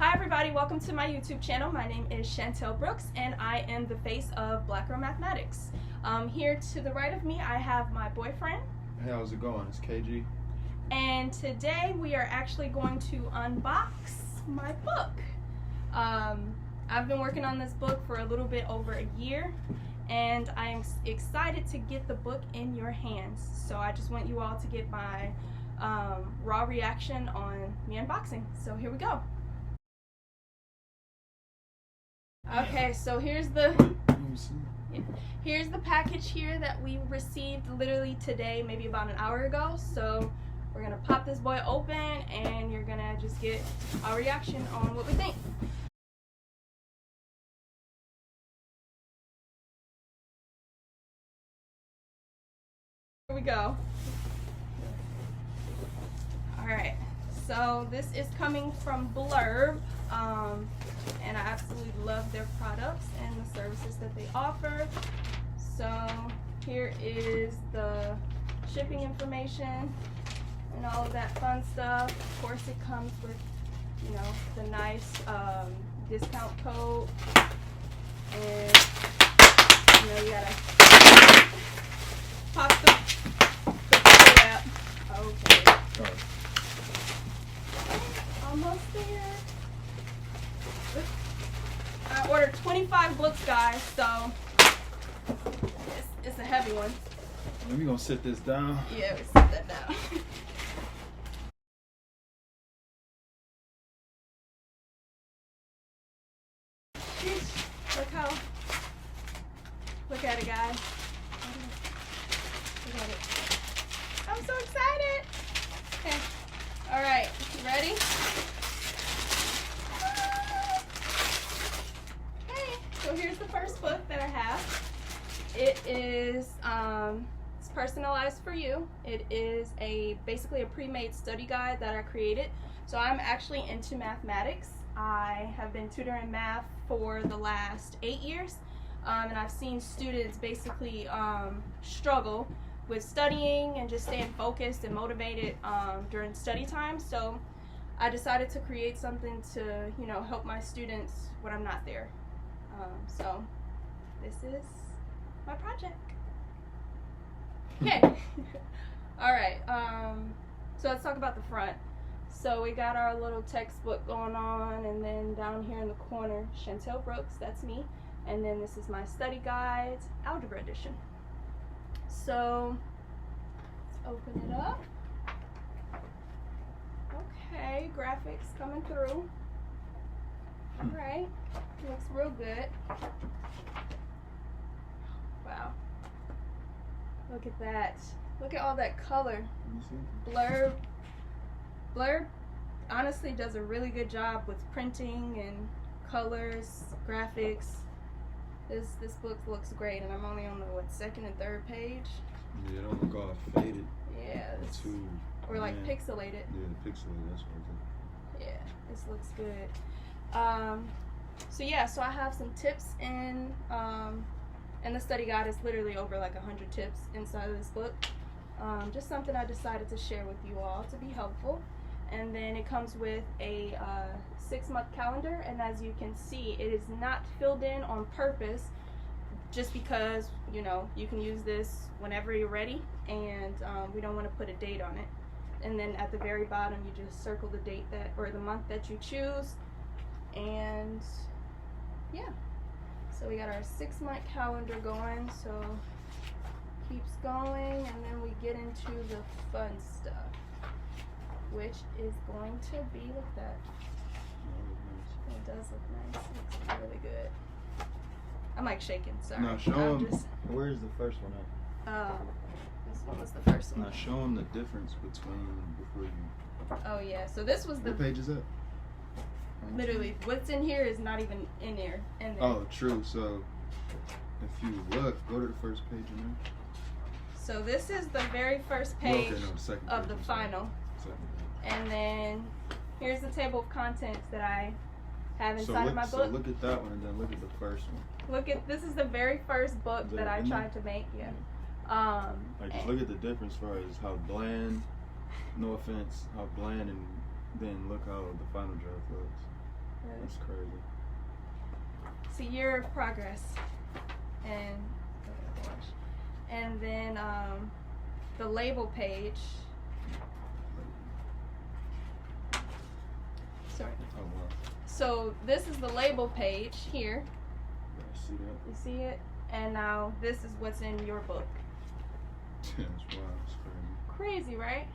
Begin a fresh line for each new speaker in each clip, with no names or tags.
Hi everybody, welcome to my YouTube channel. My name is Chantel Brooks and I am the face of Black Girl Mathematics. Here to the right of me I have my boyfriend.
Hey, how's it going? It's KG.
And today we are actually going to unbox my book. I've been working on this book for a little bit over a year and I am excited to get the book in your hands. So I just want you all to get my raw reaction on me unboxing. So here we go. Okay, so here's the package here that we received literally today, maybe about an hour ago. So we're gonna pop this boy open and you're gonna just get our reaction on what we think. Here we go. Alright, so this is coming from Blurb, and I absolutely love their products and the services that they offer. So here is the shipping information and all of that fun stuff. Of course it comes with, you know, the nice discount code, and you know, you gotta pop the bubble wrap. Okay. Almost there. I ordered 25 books, guys, so it's a heavy one.
We're gonna sit this down.
Yeah, we sit that down. Look at it, guys. Look at it. I'm so excited. Okay. All right, you ready? Okay, so here's the first book that I have. It is it's personalized for you. It is basically a pre-made study guide that I created. So I'm actually into mathematics. I have been tutoring math for the last 8 years, and I've seen students basically struggle with studying and just staying focused and motivated during study time. So I decided to create something to, you know, help my students when I'm not there. So this is my project. Okay. All right. So let's talk about the front. So we got our little textbook going on, and then down here in the corner, Chantel Brooks, that's me. And then this is my study guide, Algebra Edition. So let's open it up. Okay, graphics coming through. All right, looks real good. Wow, look at that. Look at all that color. Blurb honestly does a really good job with printing and colors, graphics. This book looks great, and I'm only on the second and third page.
Yeah, it don't look all faded.
Yeah, or like pixelated.
Yeah, pixelated. That's what
yeah, this looks good. So yeah, so I have some tips in and the study guide is literally over like 100 tips inside of this book. Just something I decided to share with you all to be helpful. And then it comes with a 6-month calendar, and as you can see, it is not filled in on purpose, just because, you know, you can use this whenever you're ready, and we don't want to put a date on it. And then at the very bottom you just circle the date that, or the month that you choose, and yeah. So we got our 6-month calendar going, so keeps going, and then we get into the fun stuff, which is going to be, look at that. It does look nice. It looks really good. I'm like shaking, sorry.
Now show them, where's the first one at?
This one was the first one.
Now show them the difference between before you...
Oh yeah, so this was the...
What page is that?
Literally, what's in here is not even in there.
Oh, true. So if you look, go to the first page in there.
So this is the very first page of the final. And then here's the table of contents that I have inside of my book.
So look at that one, and then look at the first one.
Look at, this is the very first book that I tried to make. Yeah.
Like, just look at the difference as far as how bland, no offense, how bland, and then look how the final draft looks. That's crazy.
It's a year of progress. And then the label page. Sorry.
Oh wow.
So this is the label page here.
Yeah, I see that.
You see it? And now this is what's in your book.
That's wild. It's crazy.
Crazy, right?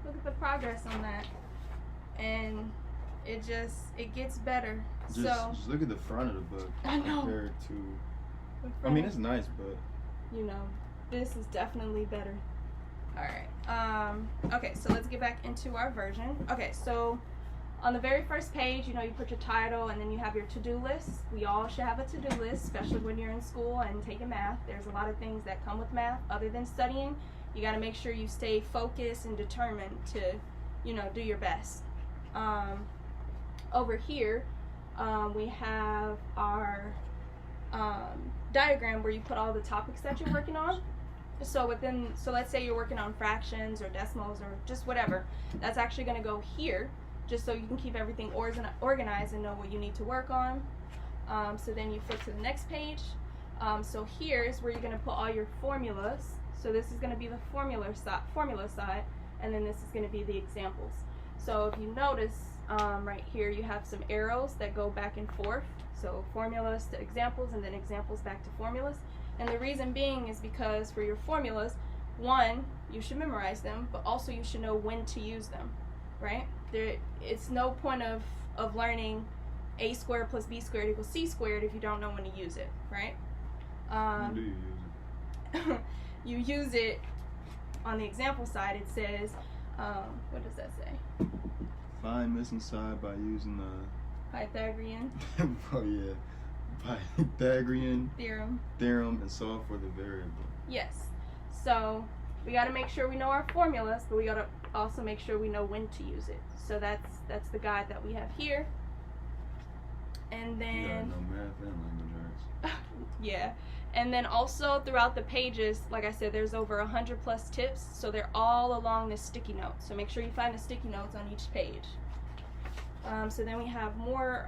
Look at the progress on that. And it gets better.
Just look at the front of the book
I know.
compared to. I mean, it's nice, but
this is definitely better. All right. Okay, so let's get back into our version. Okay, so on the very first page, you put your title and then you have your to-do list. We all should have a to-do list, especially when you're in school and taking math. There's a lot of things that come with math other than studying. You got to make sure you stay focused and determined to, do your best. Over here, we have our diagram where you put all the topics that you're working on. So let's say you're working on fractions or decimals or just whatever. That's actually going to go here, just so you can keep everything organized and know what you need to work on. So then you flip to the next page. So here is where you're going to put all your formulas. So this is going to be the formula side, and then this is going to be the examples. So if you notice right here, you have some arrows that go back and forth. So formulas to examples, and then examples back to formulas. And the reason being is because for your formulas, one, you should memorize them, but also you should know when to use them, right? It's no point of learning a squared plus b squared equals c squared if you don't know when to use it, right?
when do you use it?
You use it on the example side. It says, what does that say?
Find missing side by using the
Pythagorean
oh yeah, Pythagorean
theorem.
and solve for the variable.
Yes. So we got to make sure we know our formulas, but we got to also make sure we know when to use it. So that's the guide that we have here. And then
You gotta know math and language arts.
yeah. And then also throughout the pages, like I said, there's over 100 plus tips, so they're all along the sticky notes. So make sure you find the sticky notes on each page. So then we have more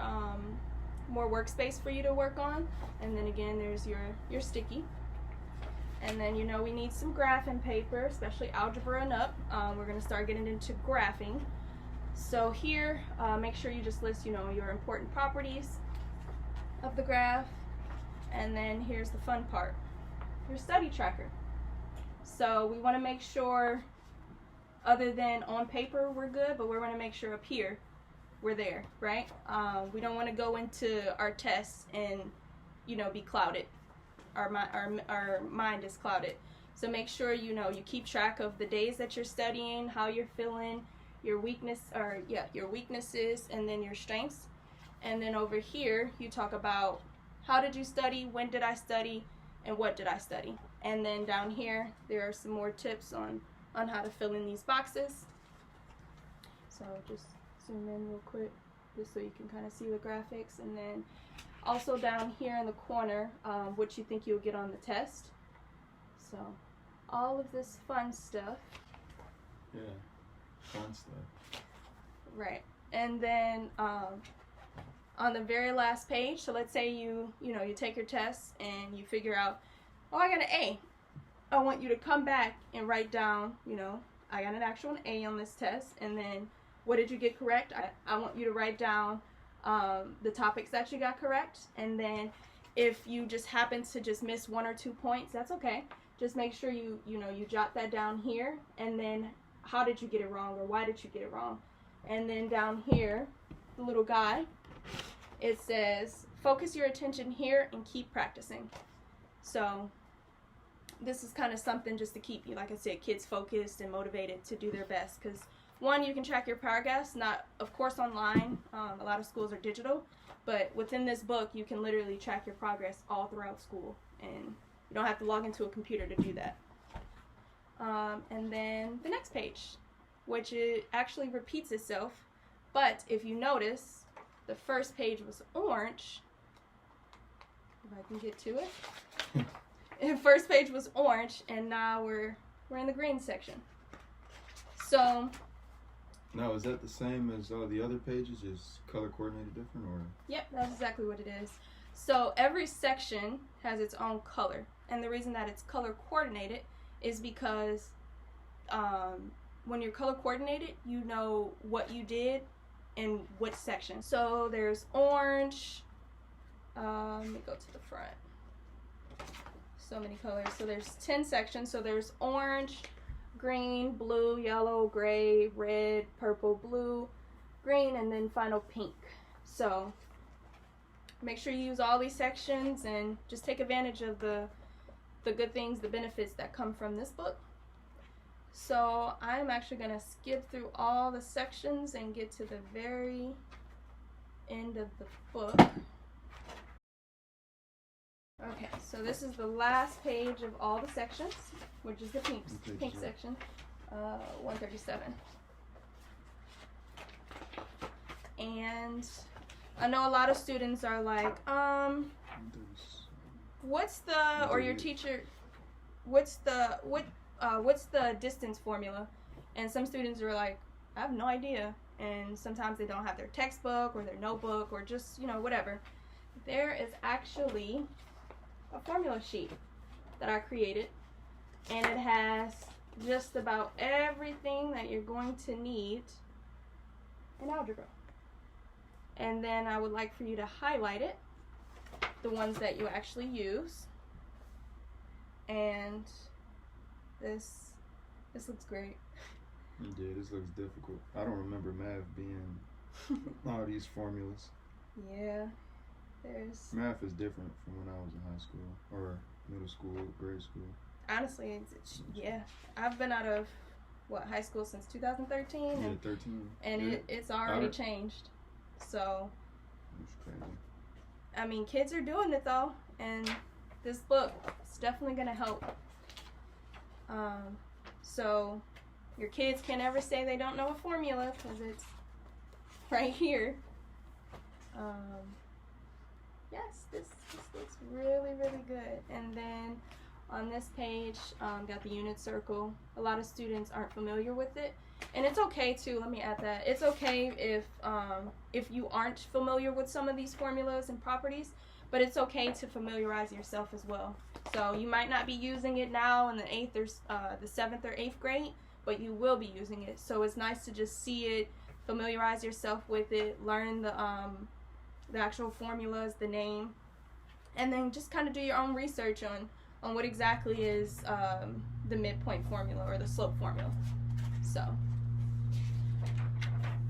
workspace for you to work on, and then again there's your sticky. And then we need some graphing paper, especially algebra and up. We're going to start getting into graphing. So here, make sure you just list your important properties of the graph. And then here's the fun part, your study tracker. So we want to make sure, other than on paper we're good, but we're going to make sure up here we're there, right? We don't want to go into our tests and be clouded. Our mind is clouded. So make sure you keep track of the days that you're studying, how you're feeling, your weaknesses, and then your strengths. And then over here you talk about how did you study, when did I study, and what did I study. And then down here there are some more tips on how to fill in these boxes. So just zoom in real quick just so you can kind of see the graphics. And then also down here in the corner, what you think you'll get on the test. So all of this fun stuff.
Yeah, fun stuff.
Right. And then on the very last page, so let's say you take your test and you figure out, oh, I got an A. I want you to come back and write down, I got an actual A on this test, and then what did you get correct? I want you to write down the topics that you got correct, and then if you just happen to just miss 1 or 2 points, that's okay. Just make sure you jot that down here, and then how did you get it wrong, or why did you get it wrong? And then down here, the little guy, it says, focus your attention here and keep practicing. So this is kind of something just to keep you, like I said, kids focused and motivated to do their best. Because one, you can track your progress, not of course online. A lot of schools are digital, but within this book you can literally track your progress all throughout school, and you don't have to log into a computer to do that. And then the next page, which it actually repeats itself, but if you notice, the first page was orange. If I can get to it. The first page was orange, and now we're in the green section. So
Now, is that the same as the other pages? Is color coordinated different, or?
Yep, that's exactly what it is. So every section has its own color, and the reason that it's color coordinated is because when you're color coordinated, you know what you did in which section. So there's orange. Let me go to the front. So many colors. So there's 10 sections. So there's orange, green, blue, yellow, gray, red, purple, blue, green, and then final pink. So make sure you use all these sections and just take advantage of the good things, the benefits that come from this book. So I'm actually going to skip through all the sections and get to the very end of the book. Okay, so this is the last page of all the sections, which is the pink section, 137. And I know a lot of students are like, what's the, or your teacher, what's the distance formula? And some students are like, I have no idea. And sometimes they don't have their textbook or their notebook or just, whatever. There is actually a formula sheet that I created, and it has just about everything that you're going to need in algebra. And then I would like for you to highlight it, the ones that you actually use. And this looks great.
Yeah, this looks difficult. I don't remember math being all these formulas.
Yeah.
Math is different from when I was in high school or middle school, grade school.
Honestly, yeah. I've been out of high school since 2013.
Yeah, 13.
And it's already changed. So,
it's crazy.
I mean, kids are doing it though, and this book is definitely gonna help. So your kids can never say they don't know a formula because it's right here. Yes, this looks really, really good. And then on this page, got the unit circle. A lot of students aren't familiar with it, and it's okay too. Let me add that it's okay if you aren't familiar with some of these formulas and properties, but it's okay to familiarize yourself as well. So you might not be using it now in the 8th or the 7th or 8th grade, but you will be using it. So it's nice to just see it, familiarize yourself with it, learn the actual formulas, the name, and then just kind of do your own research on what exactly is the midpoint formula or the slope formula. So,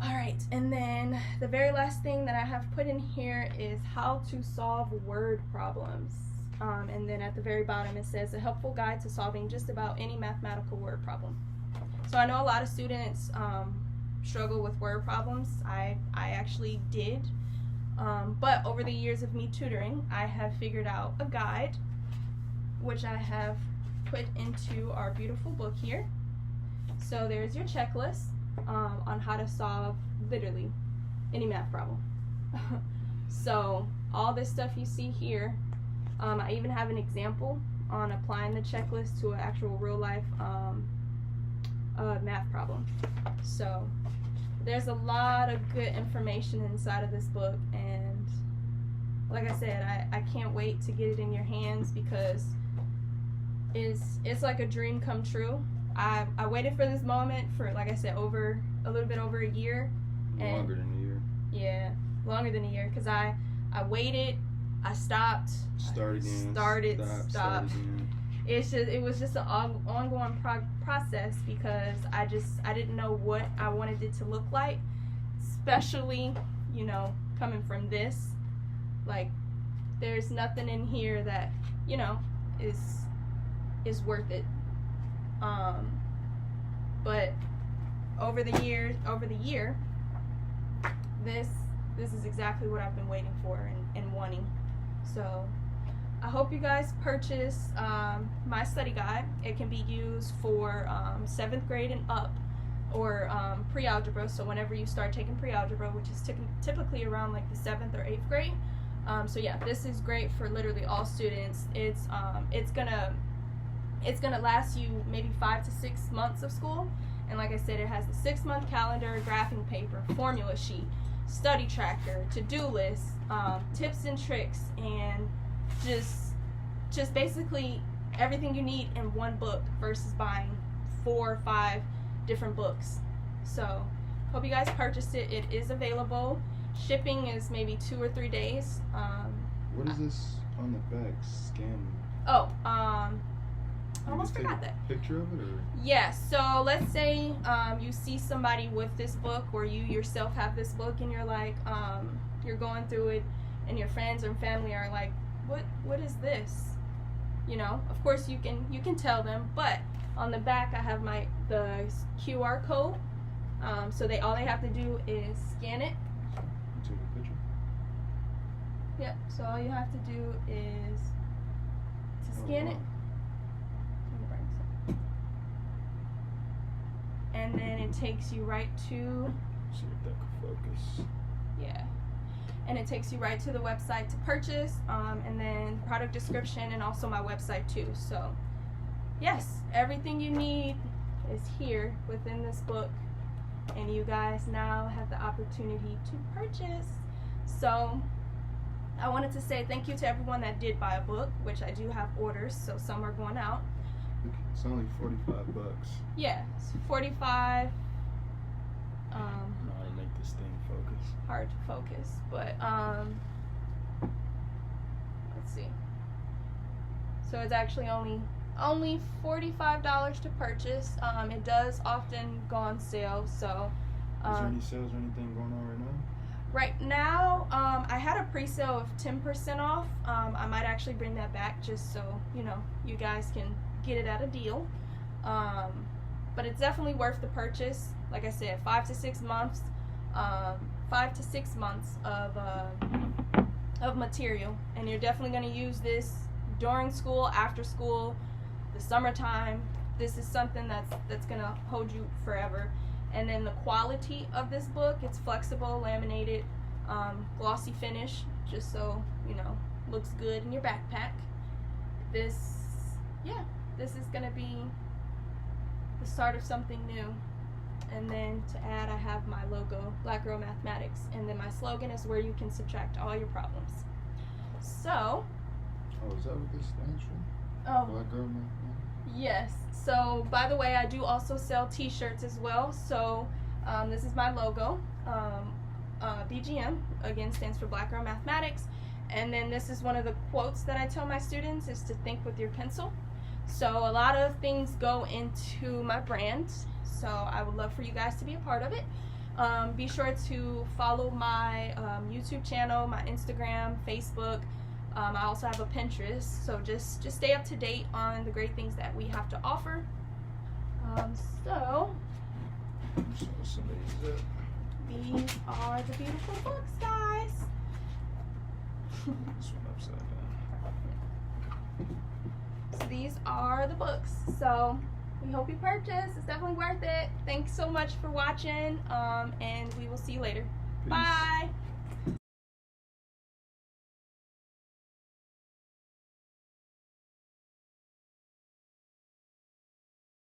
alright, and then the very last thing that I have put in here is how to solve word problems. And then at the very bottom it says a helpful guide to solving just about any mathematical word problem. So I know a lot of students struggle with word problems. I actually did. But over the years of me tutoring, I have figured out a guide, which I have put into our beautiful book here. So there's your checklist on how to solve literally any math problem. So all this stuff you see here, I even have an example on applying the checklist to an actual real life math problem. So there's a lot of good information inside of this book, and like I said, I can't wait to get it in your hands because it's like a dream come true. I waited for this moment for, like I said, a little bit over a year.
Longer than a year.
Yeah, longer than a year, because I waited, I stopped,
Start again.
Started,
Stop,
stopped.
Start again.
It was just an ongoing process because I didn't know what I wanted it to look like, especially coming from this. Like, there's nothing in here that is worth it. But over the year, this is exactly what I've been waiting for and wanting. So I hope you guys purchase my study guide. It can be used for 7th grade and up, or pre-algebra. So whenever you start taking pre-algebra, which is typically around like the 7th or 8th grade. So yeah, this is great for literally all students. It's gonna last you maybe 5 to 6 months of school, And like I said, it has the 6-month calendar, graphing paper, formula sheet, study tracker, to-do list, tips and tricks, and just basically everything you need in one book versus buying 4 or 5 different books. So hope you guys purchased it. It is available. Shipping is maybe 2 or 3 days.
What is this on the back? Scan.
Oh, I
You
almost
just take
forgot
a
that.
Picture of it, or
Yeah, so let's say you see somebody with this book, or you yourself have this book, and you're like, you're going through it, and your friends or family are like, what is this? You know, of course you can tell them, but on the back I have the QR code, so all they have to do is scan it.
take a picture?
Yep. So all you have to do is to scan
Oh,
it.
wow.
And then it takes you right to,
See if that could focus.
yeah, and it takes you right to the website to purchase, and then product description, and also my website too. So yes, everything you need is here within this book, and you guys now have the opportunity to purchase. So I wanted to say thank you to everyone that did buy a book, which I do have orders, so some are going out.
It's only $45.
Yeah, it's 45.
No, I make this thing focus.
Hard to focus, but let's see. So it's actually only $45 to purchase. It does often go on sale, so
Is there any sales or anything going on right now?
right now I had a pre-sale of 10% off. I might actually bring that back just so you guys can get it at a deal. But it's definitely worth the purchase. Like I said, 5 to 6 months, 5 to 6 months of material, and you're definitely going to use this during school, after school, the summertime. This is something that's going to hold you forever. And then the quality of this book, it's flexible, laminated, glossy finish, just so looks good in your backpack. This is going to be the start of something new. And then to add, I have my logo, Black Girl Mathematics, and then my slogan is where you can subtract all your problems. So,
Oh, is that what this stands for?
oh,
Black Girl Mathematics?
yes. So, by the way, I do also sell t-shirts as well. So, this is my logo. BGM, again, stands for Black Girl Mathematics. And then this is one of the quotes that I tell my students is to think with your pencil. So a lot of things go into my brand. So I would love for you guys to be a part of it. Be sure to follow my YouTube channel, my Instagram, Facebook. I also have a Pinterest. So just stay up to date on the great things that we have to offer. So these are the beautiful books, guys.
This one upside down.
So these are the books. So we hope you purchase. It's definitely worth it. Thanks so much for watching, and we will see you later.
Peace.
Bye.